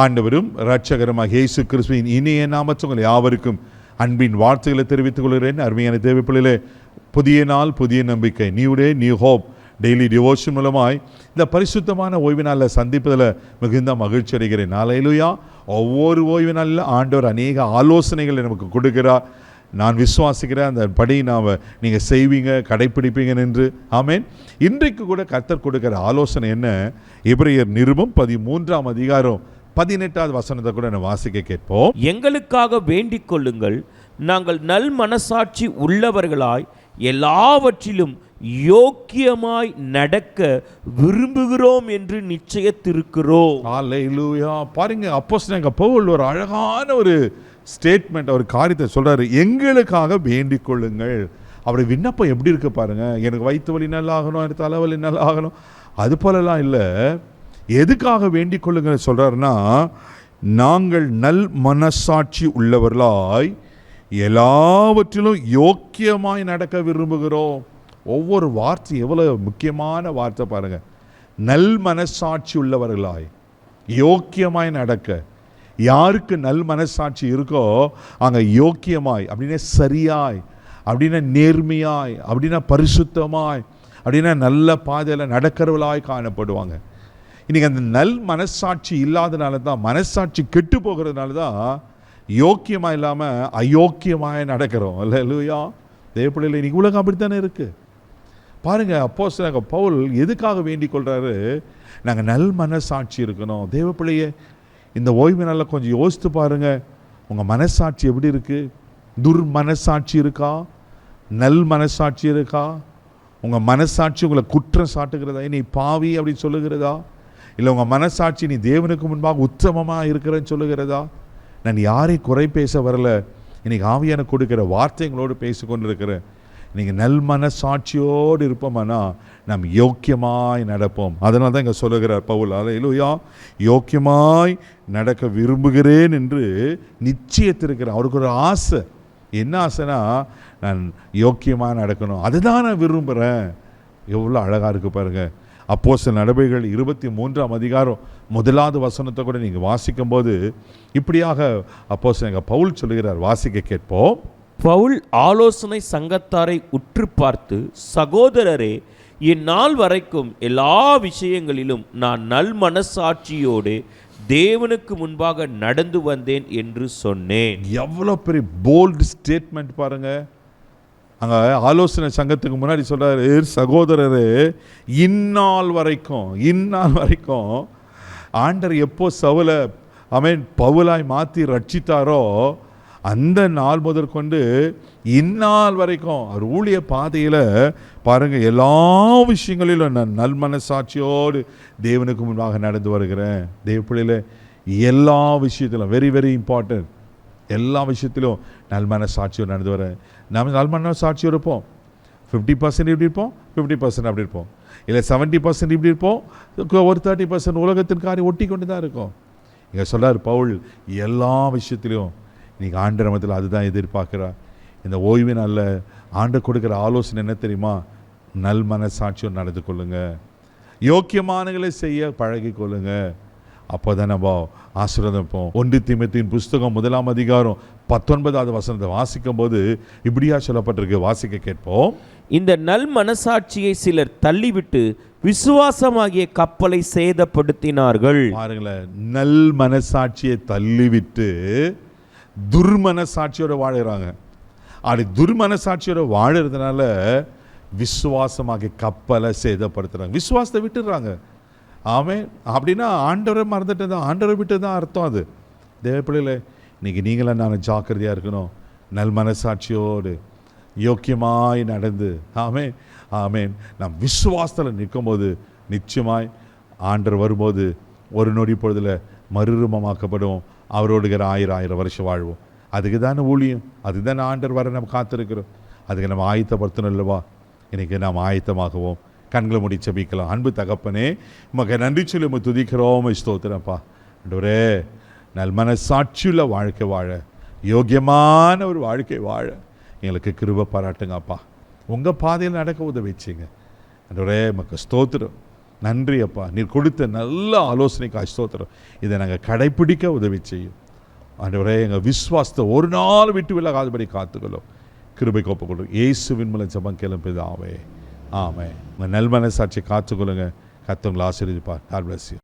ஆண்டவரும் இரட்சகருமாக இயேசு கிறிஸ்துவின் இனிய நாமத்தில் உங்கள் யாவருக்கும் அன்பின் வார்த்தைகளை தெரிவித்துக் கொள்கிறேன். அருமையான தேவப்பிள்ளைகளே, புதிய நாள், புதிய நம்பிக்கை, new day new hope daily devotion மூலமாய் இந்த பரிசுத்தமான ஓய்வு நாளில் சந்திப்பதில் மிகுந்த மகிழ்ச்சி அடைகிறேன். ஹல்லேலூயா. ஒவ்வொரு ஓய்வு நாளில் ஆண்டவர் அநேக ஆலோசனைகளை நமக்கு கொடுக்கிறார். நான் விசுவாசிக்கிறேன், அந்த படி நீங்கள் செய்வீங்க, கடைப்பிடிப்பீங்க என்று. ஆமேன். இன்றைக்கு கூட கர்த்தர் கொடுக்கிற ஆலோசனை என்ன? எபிரேயர் நிருபம் 13ஆம் அதிகாரம் 18வது வசனத்தை கூட நான் வாசிக்க கேட்போம். எங்களுக்காக வேண்டிக் கொள்ளுங்கள், நாங்கள் நல் மனசாட்சி உள்ளவர்களாய் எல்லாவற்றிலும் யோக்கியமாய் நடக்க விரும்புகிறோம் என்று நிச்சயத்திருக்கிறோம். ஹல்லேலூயா. பாருங்க, அப்போஸ்தலன் பவுல் ஒரு அழகான ஒரு ஸ்டேட்மெண்ட், ஒரு காரியத்தை சொல்றாரு. எங்களுக்காக வேண்டிக் கொள்ளுங்கள். அவருடைய விண்ணப்பம் எப்படி இருக்கு பாருங்க. எனக்கு வயிற்று வலி நல்லா ஆகணும், எனக்கு தலைவலி நல்லா ஆகணும், அது போலலாம் இல்லை. எதுக்காக வேண்டிக் கொள்ளுங்கள் சொல்றாருன்னா, நாங்கள் நல் மனசாட்சி உள்ளவர்களாய் எல்லாவற்றிலும் யோக்கியமாய் நடக்க விரும்புகிறோம். ஒவ்வொரு வார்த்தை எவ்வளவு முக்கியமான வார்த்தை பாருங்க. நல் மனசாட்சி உள்ளவர்களாய் யோக்கியமாய் நடக்க. யாருக்கு நல் மனசாட்சி இருக்கோ அங்கே யோக்கியமாய் அப்படின்னா சரியாய், அப்படின்னா நேர்மையாய், அப்படின்னா பரிசுத்தமாய், அப்படின்னா நல்ல பாதையில் நடக்கிறவர்களாய் காணப்படுவாங்க. இன்றைக்கி அந்த நல் மனசாட்சி இல்லாதனால தான், மனசாட்சி கெட்டு போகிறதுனால தான் யோக்கியமாக இல்லாமல் அயோக்கியமாக நடக்கிறோம். அல்லேலூயா. தேவப்பிள்ளையில் இன்றைக்கி உலகம் அப்படித்தானே இருக்குது. பாருங்கள், அப்போஸ்தலன் பவுல் எதுக்காக வேண்டிக் கொள்கிறாரு? நாங்கள் நல் மனசாட்சி இருக்கணும். தேவப்பிள்ளையே, இந்த ஓய்வு நாளில் கொஞ்சம் யோசித்து பாருங்கள், உங்கள் மனசாட்சி எப்படி இருக்குது? துர்மனசாட்சி இருக்கா? நல் மனசாட்சி இருக்கா? உங்கள் மனசாட்சி உங்களை குற்றம் சாட்டுகிறதா? நீ பாவி அப்படின்னு சொல்லுகிறதா? இல்லை உங்கள் மனசாட்சி நீ தேவனுக்கு முன்பாக உத்தமமாக இருக்கிறன்னு சொல்லுகிறதா? நான் யாரை குறை பேச வரல, இன்னைக்கு ஆவியான கொடுக்கிற வார்த்தைகளோடு பேசி கொண்டிருக்கிறேன். நீங்கள் நல் மனசாட்சியோடு இருப்போம்னா நாம் யோக்கியமாய் நடப்போம். அதனால தான் இங்கே சொல்லுகிறார் பவுல். ஹல்லேலூயா. யோக்கியமாய் நடக்க விரும்புகிறேன் என்று நிச்சயத்திருக்கிறேன். அவருக்கு ஒரு ஆசை. என்ன ஆசைனா, நான் யோக்கியமாக நடக்கணும், அதுதான் நான் விரும்புகிறேன். எவ்வளோ அழகாக இருக்குது பாருங்கள். அப்போஸ்தலர் நடபடிகள் 23ஆம் அதிகாரம் 1வது வசனத்தை கூட நீங்கள் வாசிக்கும் போது இப்படியாக அப்போஸ்தலன் பவுல் சொல்லுகிறார். வாசிக்க கேட்போம். பவுல் ஆலோசனை சங்கத்தாரை உற்று பார்த்து, சகோதரரே, இந்நாள் வரைக்கும் எல்லா விஷயங்களிலும் நான் நல் மனசாட்சியோடு தேவனுக்கு முன்பாக நடந்து வந்தேன் என்று சொன்னேன். எவ்வளோ பெரிய போல்டு ஸ்டேட்மெண்ட் பாருங்க. அங்கே ஆலோசனை சங்கத்துக்கு முன்னாடி சொல்றாரு, சகோதரரே, இந்நாள் வரைக்கும் ஆண்டவர் எப்போ சவுலை பவுலாய் மாற்றி ரட்சித்தாரோ அந்த நாள் முதற்கொண்டு இந்நாள் வரைக்கும் அவர் ஊழிய பாதையில் பாருங்கள், எல்லா விஷயங்களிலும் நான் நல் மனசாட்சியோடு தேவனுக்கு முன்பாக நடந்து வருகிறேன். தேவப்பிள்ளையில் எல்லா விஷயத்திலும் வெரி வெரி இம்பார்ட்டன்ட். எல்லா விஷயத்திலும் நல் மனசாட்சியோடு நடந்து வரேன். நம்ம நல் மனசாட்சியோடு இருப்போம். 50% இப்படி இருப்போம், 50% அப்படி இருப்போம். இல்லை 70% இப்படி இருப்போம், ஒரு 30% உலகத்தின் காரியம் ஒட்டி கொண்டு தான் இருக்கும். இங்கே சொல்கிறார் பவுல், எல்லா விஷயத்திலும் இன்றைக்கி ஆண்டவர் மத்தியில் அதுதான் எதிர்பார்க்குறார். இந்த ஓய்வு நாளில் ஆண்டவர் கொடுக்குற ஆலோசனை என்ன தெரியுமா? நல் மனசாட்சியோடு நடந்து கொள்ளுங்க, யோக்கியமானங்களை செய்ய பழகி கொள்ளுங்க. அப்போ தான் நம்ம ஆசீர்வாதம் போம். 1 தீமோத்தேயுவின் புஸ்தகம் 1ஆம் அதிகாரம் 19வது வசனத்தை வாசிக்கும் போது இப்படியா சொல்லப்பட்டிருக்கு. வாசிக்க கேட்போம். இந்த நல் மனசாட்சியை சிலர் தள்ளிவிட்டு விசுவாசமாகிய கப்பலை சேதப்படுத்தினார்கள். பாருங்களேன், நல் மனசாட்சியை தள்ளிவிட்டு துர்மனசாட்சியோட வாழுறாங்க. அப்படி துர்மனசாட்சியோட வாழறதுனால விசுவாசமாகிய கப்பலை சேதப்படுத்துறாங்க. விசுவாசத்தை விட்டுடுறாங்க. ஆமென். அப்படின்னா ஆண்டவரை மறந்துட்டு தான், ஆண்டவரை விட்டு தான் அர்த்தம். அது தேவப்பிள்ளையில இன்னைக்கு நீங்களாம் நான் ஜாக்கிரதையாக இருக்கணும். நல் மனசாட்சியோடு யோக்கியமாய் நடந்து ஆமென் ஆமென் நாம் விசுவாசத்தில் நிற்கும்போது நிச்சயமாய் ஆண்டவர் வரும்போது ஒரு நொடி பொழுதில் மறுரூபமாக்கப்படும். அவரோடு 1000 வருஷம் வாழ்வோம். அதுக்கு தானே ஊழியம், அதுக்கு தானே ஆண்டவர் வர நம்ம காத்திருக்கிறோம். அதுக்கு நம்ம ஆயத்தப்படுத்தணும் இல்லவா? இன்றைக்கி நாம் ஆயத்தமாகவும் கண்களை மூடி ஜெபிக்கலாம். அன்பு தகப்பனே, உமக்கு நன்றி சொல்லி உம்மை துதிக்கிறோம், ஸ்தோத்திரப்பா. ஆண்டவரே, நல் மனசாட்சியுள்ள வாழ்க்கை வாழ, யோக்கியமான ஒரு வாழ்க்கை வாழ எங்களுக்கு கிருபை பாராட்டுங்கப்பா. உங்கள் பாதையில் நடக்க உதவிச்சிங்க. ஆண்டவரே, உமக்கு ஸ்தோத்திரம். நன்றி அப்பா, நீர் கொடுத்த நல்ல ஆலோசனைக்கு ஸ்தோத்திரம். இதை நாங்கள் கடைப்பிடிக்க உதவி செய்யும் ஆண்டவரே. எங்கள் விசுவாசத்தை ஒரு நாள் விட்டு விலகாதபடி காத்துக்கொள்ளும். கிருபை கோப்ப கொடு இயேசுவின் மூலம் ஜெபம் கேளும் பிதாவே, ஆமென். உங்கள் நல்மனசாட்சியை காத்துக்கொள்ளுங்க. கர்த்தர் உங்களை ஆசீர்வதிப்பார். God bless you.